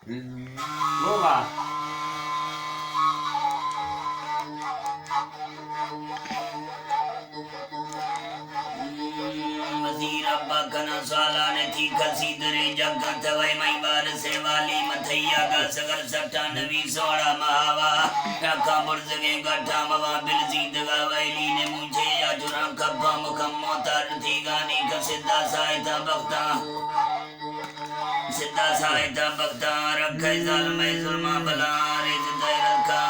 Boba. मजीर अब्बा कना साला ने थी कसी दरे जगत वै मई बार से वाली मथैया का सगर सट्टा नवी सोड़ा महावा रखा बुर्जगे गठा मवा बिल जीदगा वैली ने मुझे या जुरा कब्बा मुकम मोतर थी गानी का सिद्धा साहिता बख्ता रखे जाल में जुर्मा बला रेज दैरत का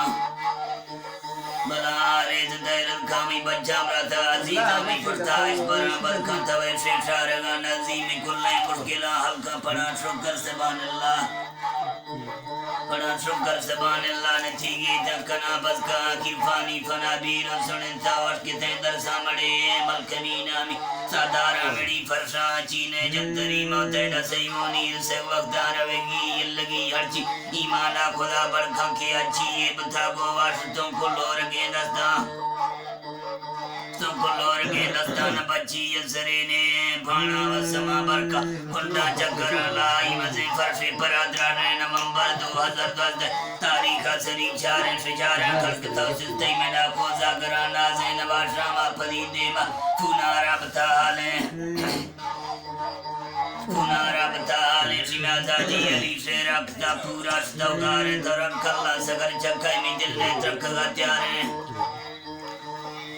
Balares dairul kami bajam rata aziza mi furtais barabar kantawai shesharga nazimi kullai mushkila halka pada shukr subhanallah pada shukr subhanallah ne thigi jankana baska kifani fana bir sunita waskite dar samade malkani nami sadara medi farsha chine jantari mote dasayoni se waqtar vegi illagi harchi imana khuda barkha ke achi ye bata go wastum ko lor ge dasda तुमको लोर के दस्तान बच्ची यसरे ने भाना वसमा बरका कुंडा चक्कर लाई मजे फरशे पर अदरा नवंबर 2010 तारीख असरी 4 खर्क तवसिल मेरा को जागरा नाज़े नवाशामा फरीदेमा कुनारा बताले शिमाजा जी अली से रखता पूरा स्तवगारे तरक कल्ला सगर चक्कर में दिल ने तरक गात्यारे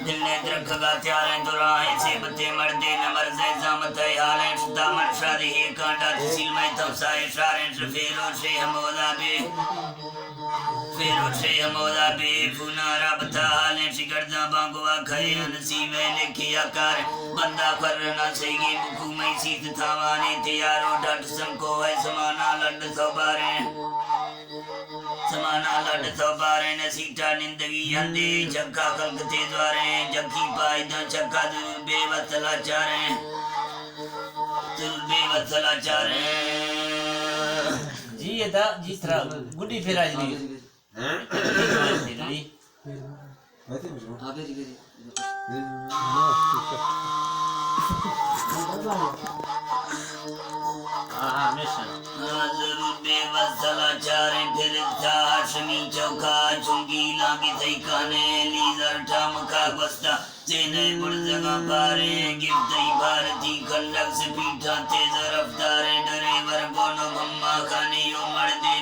दिल ने द्रख गात्यारे दुराए से बते मर्दे नमर से जामत हाले शुदा मर्शादी ही कांटा तसील में तवसाए शारे फेरो से हमोदा बे फुनारा बता हाले शिकरदा बांगवा खये नसीबे लिखिया कर बंदा करना सही मुखु में सीत थावाने तैयारो डट संको है समाना लड सौबारे ने सीटा निंदगी यंदे जग्गा कलकते द्वारे जग्गी पायदा चक्का बेवसला चारे जी ये था जिस तरह गुड्डी फेरा जी जरूर बेवसला चारे फिर हाशमी चौका चुंगी लागी सही खाने लीजर ठमका बस्ता जेने बुर्जगा पारे गिफ्टई भारती खंडक से पीठा तेज रफ्तारे ड्राइवर गोनो मम्मा खाने यो मर्दे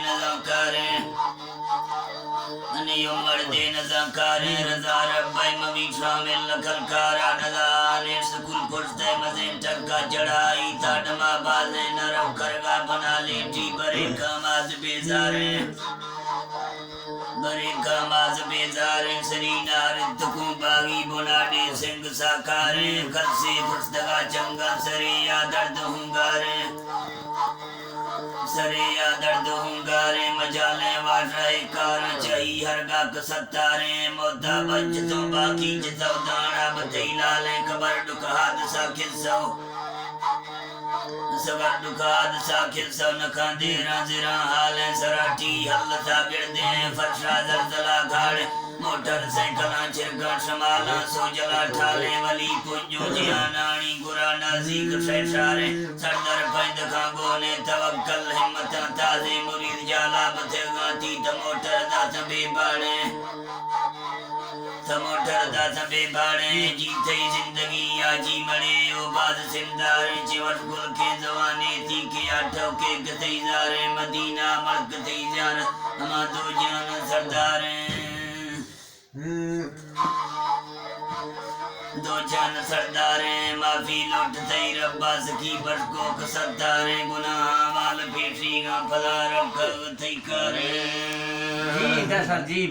नजाकारे रजा रब्बाई मवी शामिल लखलकारा नजाने स्कूल कुर्ते मजे टक्का चढ़ाई ताडमा बाजे नरव करगा बना लेटी बरे कमाज बेजारे सरी नारित को बागी बुनाडे सिंह साकारे कल से पुस्तका चंगा सरे या दर्द हुंगारे मजाले वाशाए कार चाही हरगा कसतारे मोदा बच तो बाकी जितो दाना बतई लाले खबर दुख हादसा खिस्सो नखा देरा जिरा हाले सराठी हल्लता गिरदे फरशा जलजला घाड़े मोटरसाइकिल चिरगा शमाला सोजला ठाले वली पुंजो जियानानी गुरा नाज़ीक शेशारे सरदर पैद खागोने तवक्कल हिम्मत ताजे मुरीद जाला बथे गाती टमोटर दास बेबाड़े जीते जिंदगी आजी मरे ओ बाद सिंदारे चिवट गुल के जवाने थी के आठो के गतई जारे मदीना मर्क थई जान हमा दो जान सरदारे माफी लौट तई रब्बा सकी बरको कसदारे गुनाह वाल पेशी गा फला रख थई करे जी दशर जी